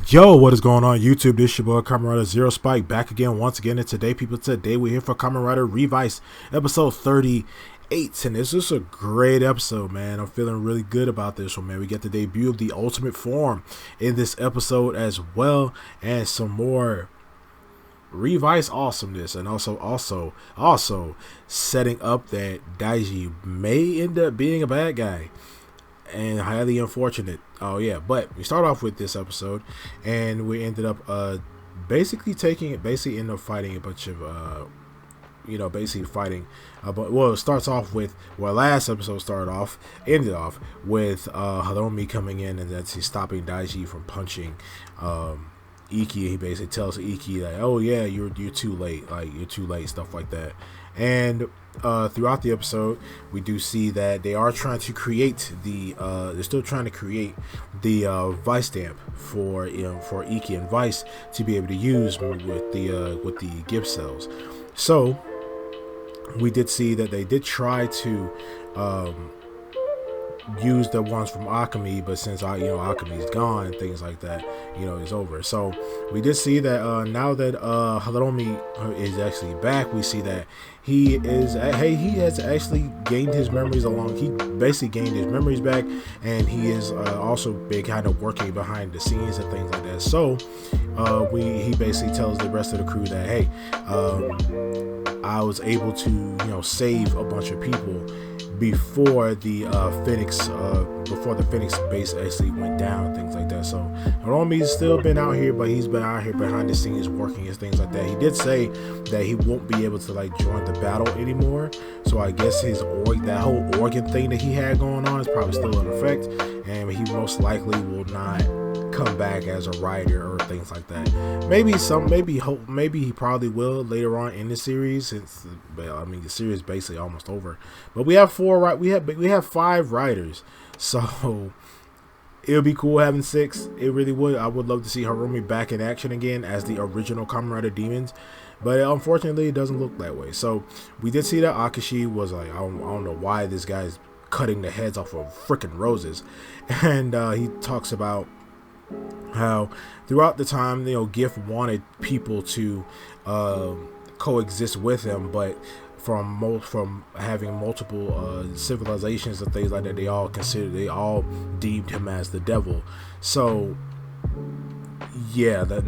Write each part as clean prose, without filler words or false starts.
Yo, what is going on YouTube? This your boy Kamen Rider Zero Spike back again once again, and today we're here for Kamen Rider Revice episode 38, and this is a great episode, man. I'm feeling really good about this one, man. We get the debut of the Ultimate Form in this episode as well, and some more Revice awesomeness, and also setting up that Daiji may end up being a bad guy. And highly unfortunate. Oh yeah, but we start off with this episode, and we ended up basically end up fighting a bunch of but it starts off with last episode ended off with Hiromi coming in, and that's he's stopping Daiji from punching Iki. He basically tells Iki like, oh yeah, you're too late, stuff like that. And throughout the episode, we do see that they are trying to create they're still trying to create the Vice stamp for Iki and Vice to be able to use with the gift cells. So we did see that they did try to use the ones from Akemi, but since Akemi's gone and things like that, it's over. So we did see that now that Hiromi is actually back, we see that he has actually gained his memories he basically gained his memories back, and he is also been kind of working behind the scenes and things like that. So he basically tells the rest of the crew that, hey, I was able to save a bunch of people before the Phoenix base actually went down, things like that. So Hiromi's still been out here, but he's been out here behind the scenes working and things like that. He did say that he won't be able to join the battle anymore, so I guess that whole organ thing that he had going on is probably still in effect, and he most likely will not come back as a writer or things like that. Maybe he probably will later on in the series, since the series is basically almost over. But we have we have 5 writers, so it would be cool having 6. It really would. I would love to see Hiromi back in action again as the original Kamen Rider Demons, but unfortunately it doesn't look that way. So we did see that Akashi was like, I don't know why this guy's cutting the heads off of freaking roses, and he talks about how throughout the time Gift wanted people to coexist with him, but from having multiple civilizations and things like that, they all deemed him as the devil. So yeah, since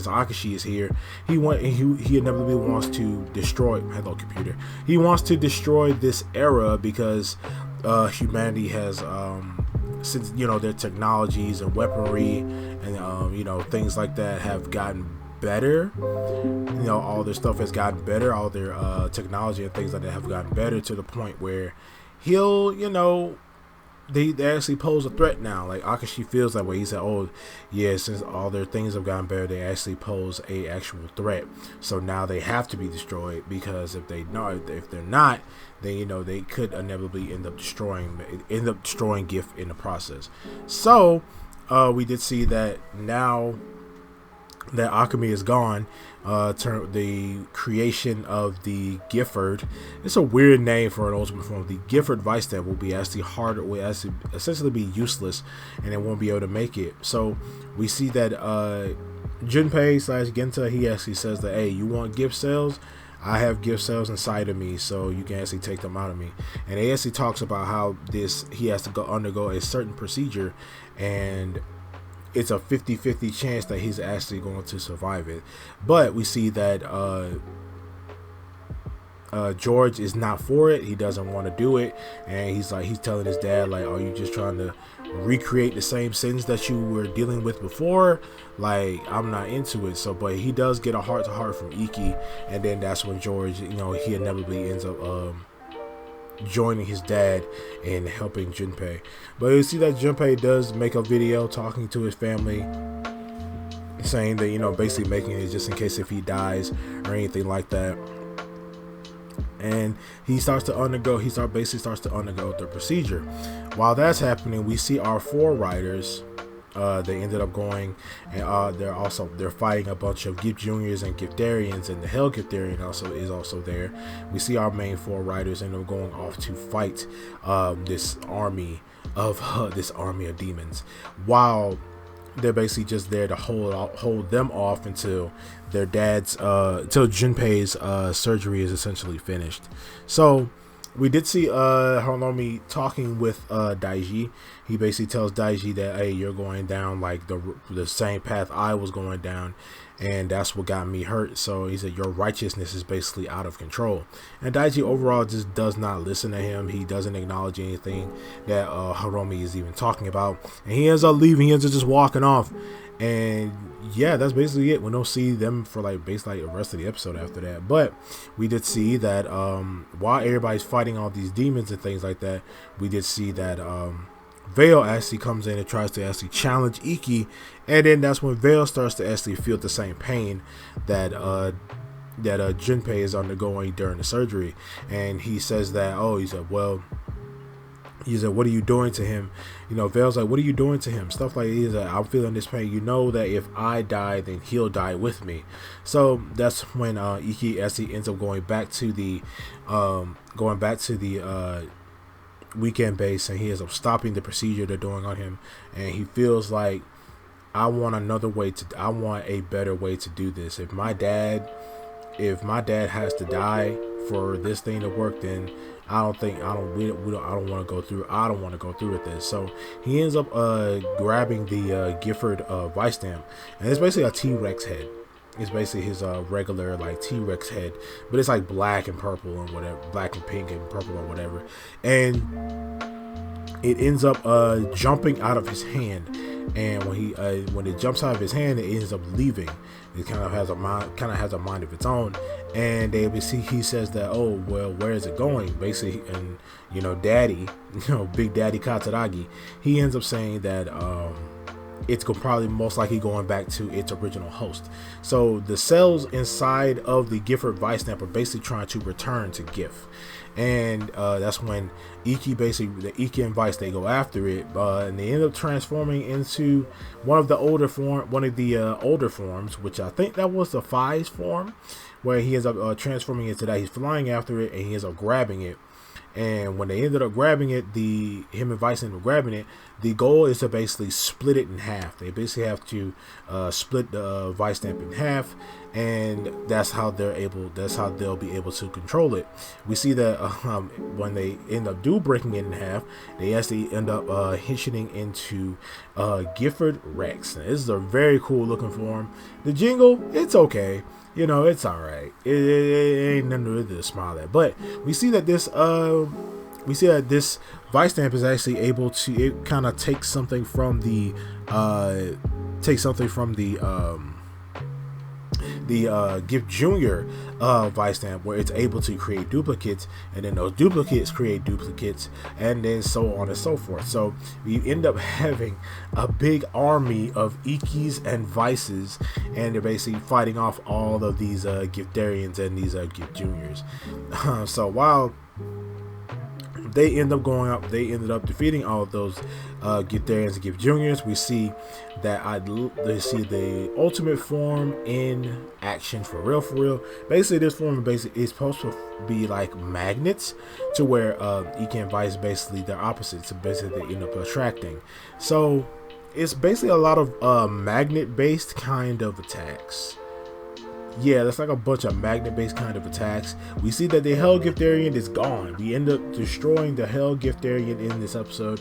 Akashi is here, he inevitably wants to destroy. Hello, computer. He wants to destroy this era because humanity has since their technologies and weaponry and things like that have gotten better. All their stuff has gotten better. All their technology and things like that have gotten better to the point where he'll they actually pose a threat now. Like Akashi feels that way. He said, oh yeah, since all their things have gotten better, they actually pose a actual threat. So now they have to be destroyed, because if they're not, then they could inevitably end up destroying Gift in the process. So we did see that now that Akemi is gone, the creation of the Gifford, it's a weird name for an Ultimate Form. The Gifford Vice Stamp will be actually harder, will actually essentially be useless, and it won't be able to make it. So we see that Junpei / Genta, he actually says that, hey, you want gift cells? I have gift cells inside of me, so you can actually take them out of me. And he actually talks about how he has to undergo a certain procedure, and it's a 50-50 chance that he's actually going to survive it. But we see that George is not for it. He doesn't want to do it, and he's telling his dad, like, are you just trying to recreate the same sins that you were dealing with before? Like, I'm not into it. So but he does get a heart-to-heart from Iki, and then that's when George, he inevitably ends up joining his dad and helping Junpei. But you see that Junpei does make a video talking to his family, saying that basically making it just in case if he dies or anything like that. And he starts to undergo the procedure. While that's happening, we see our 4 writers They ended up going, and they're fighting a bunch of Gift Juniors and Giftharians, and the Hell Giftharian is also there. We see our main 4 riders end up going off to fight this army of demons, while they're basically just there to hold them off until their dad's until Junpei's surgery is essentially finished. So we did see Horonomi talking with Daiji. He basically tells Daiji that, hey, you're going down like the same path I was going down, and that's what got me hurt. So he said your righteousness is basically out of control. And Daiji overall just does not listen to him. He doesn't acknowledge anything that Horonomi is even talking about, and he ends up leaving. He ends up just walking off. And yeah, that's basically it. We don't see them for basically the rest of the episode after that. But we did see that while everybody's fighting all these demons and things like that, we did see that Veil actually comes in and tries to actually challenge Ikki, and then that's when Veil starts to actually feel the same pain that Junpei is undergoing during the surgery. And he says that, he said, what are you doing to him? Veil's like, what are you doing to him? Stuff like, he's like, I'm feeling this pain. You know that if I die, then he'll die with me. So that's when Ikki actually ends up going back to the weekend base, and he ends up stopping the procedure they're doing on him. And he feels like, I want a better way to do this. If my dad has to die for this thing to work, then I don't want to go through with this. So he ends up grabbing the Gifford Vice Stamp, and it's basically a T-Rex head. It's basically his regular T-Rex head, but it's like black and purple and whatever, black and pink and purple or whatever, and it ends up jumping out of his hand. And when it jumps out of his hand, it ends up leaving. It kind of has a mind of its own. And he says that, oh well, where is it going? Basically, and Daddy, Big Daddy Katsuragi, he ends up saying that it's probably most likely going back to its original host. So the cells inside of the Gifford Vice Stamp are basically trying to return to GIF. And that's when Ikki and Vice, they go after it, and they end up transforming into one of the older forms, which I think that was the Fi's form, where he ends up transforming into that. He's flying after it, and he ends up grabbing it. And when they ended up grabbing it, him and Vice ended up grabbing it. The goal is to basically split it in half. They basically have to split the Vice Stamp in half, and that's how they'll be able to control it. We see that when they end up breaking it in half, they actually end up hitching into Gifford Rex. Now, this is a very cool looking form. The jingle, it's okay. It's all right. It ain't nothing really to smile at. But we see that this Vice Stamp is actually able to, it kind of takes something from the Gift Junior Vice Stamp, where it's able to create duplicates, and then those duplicates create duplicates, and then so on and so forth. So we end up having a big army of Ikkis and Vices, and they're basically fighting off all of these Giftharians and these Gift Juniors. So while they ended up defeating all of those Giftharians and Gift Juniors, we see that they see the ultimate form in action for real. Basically, this form is supposed to be like magnets, to where Ikki and Vice, basically they're opposites. So basically they end up attracting. So it's basically a lot of magnet-based kind of attacks. Yeah, that's like a bunch of magnet-based kind of attacks. We see that the Hell Giftharian is gone. We end up destroying the Hell Giftharian in this episode.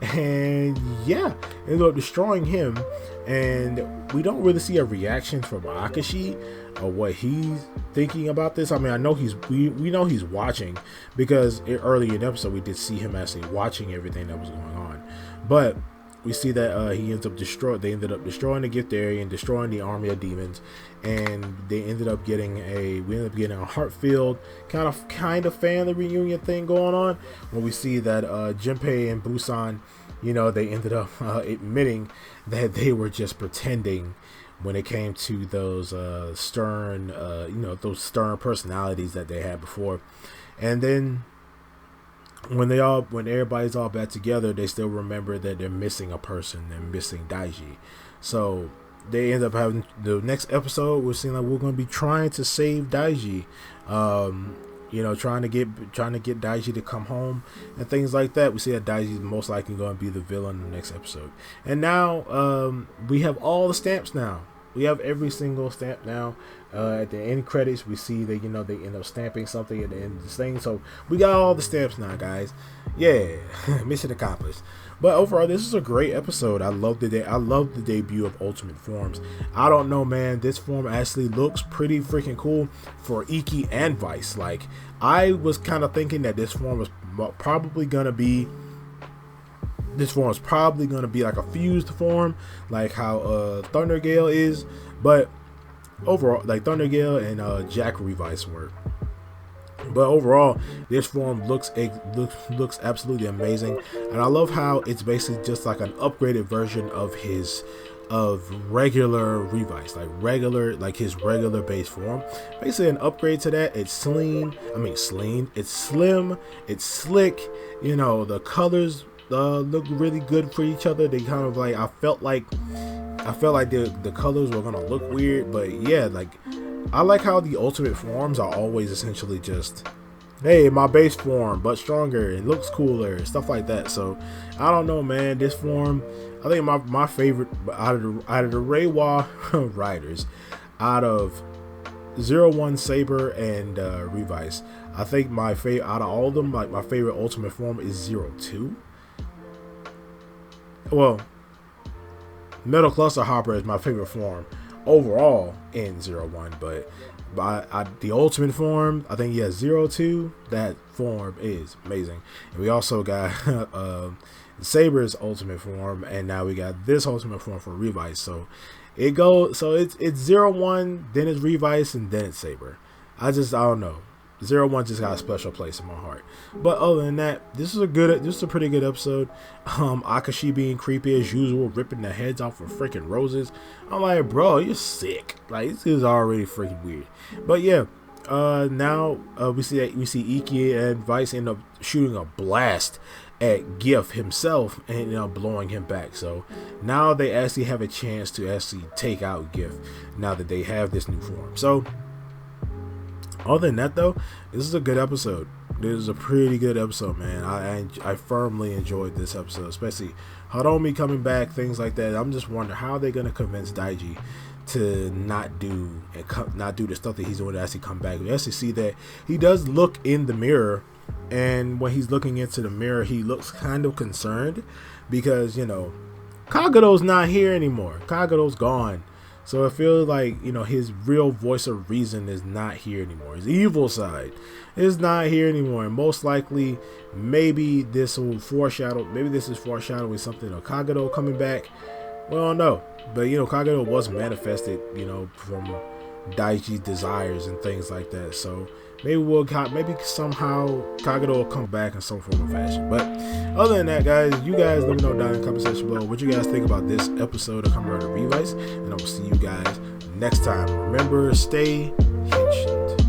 And yeah, end up destroying him. And we don't really see a reaction from Akashi or what he's thinking about this. I mean, I know we know he's watching, because early in the episode we did see him actually watching everything that was going on. But we see that they ended up destroying the Giftharian, destroying the army of demons, and they ended up getting a heart-filled kind of family reunion thing going on, when we see that Junpei and Busan, they ended up admitting that they were just pretending when it came to those stern personalities that they had before. And then when everybody's all back together, they still remember that they're missing a person. They're missing Daiji. So they end up having the next episode. We're seeing like we're going to be trying to save Daiji. Trying to get Daiji to come home and things like that. We see that Daiji is most likely going to be the villain in the next episode. And now we have all the stamps now. We have every single stamp now. At the end credits, we see that they end up stamping something at the end of this thing. So we got all the stamps now, guys. Yeah, mission accomplished. But overall, this is a great episode. I love the debut of Ultimate Forms. I don't know, man. This form actually looks pretty freaking cool for Ikki and Vice. Like, I was kind of thinking that this form was probably gonna be like a fused form, like how Thunder Gale is. But overall, like Thunder Gale and Jack Revice work. But overall, this form looks absolutely amazing, and I love how it's basically just like an upgraded version of regular Revice, like his regular base form. Basically, an upgrade to that. It's slim, it's slick. The colors look really good for each other. They kind of like I felt like the colors were gonna look weird, but yeah, like I like how the ultimate forms are always essentially just, hey, my base form but stronger and looks cooler, stuff like that. So I don't know, man. This form, I think my favorite out of the Reiwa riders, out of 01 Saber and Revice, I think my favorite out of all of them, like my favorite ultimate form is 02. Well, Metal Cluster Hopper is my favorite form overall in 01, but the ultimate form, I think 02, that form is amazing. And we also got Saber's ultimate form, and now we got this ultimate form for Revice. So it's 01, then it's Revice, and then it's Saber. I don't know. 01 just got a special place in my heart. But other than that, this is a pretty good episode. Akashi being creepy as usual, ripping the heads off of freaking roses. I'm like, bro, you're sick. Like, this is already freaking weird. But yeah, now we see Ikki and Vice end up shooting a blast at Giff himself and blowing him back. So now they actually have a chance to actually take out Giff now that they have this new form. So other than that, though, this is a good episode. This is a pretty good episode, man. I firmly enjoyed this episode, especially Hiromi coming back, things like that. I'm just wondering how they're gonna convince Daiji to not do the stuff that he's doing to actually come back. We actually see that he does look in the mirror, and when he's looking into the mirror, he looks kind of concerned because Kageto's not here anymore. Kageto's gone. So I feel like, his real voice of reason is not here anymore. His evil side is not here anymore. And most likely, maybe this is foreshadowing something of Kageto coming back. Well, no. But, Kageto was manifested, from Daiji's desires and things like that. So maybe somehow Kageto will come back in some form of fashion. But other than that, guys, you guys let me know down in the comment section below what you guys think about this episode of Kamen Rider Revice, and I will see you guys next time. Remember, stay henshin.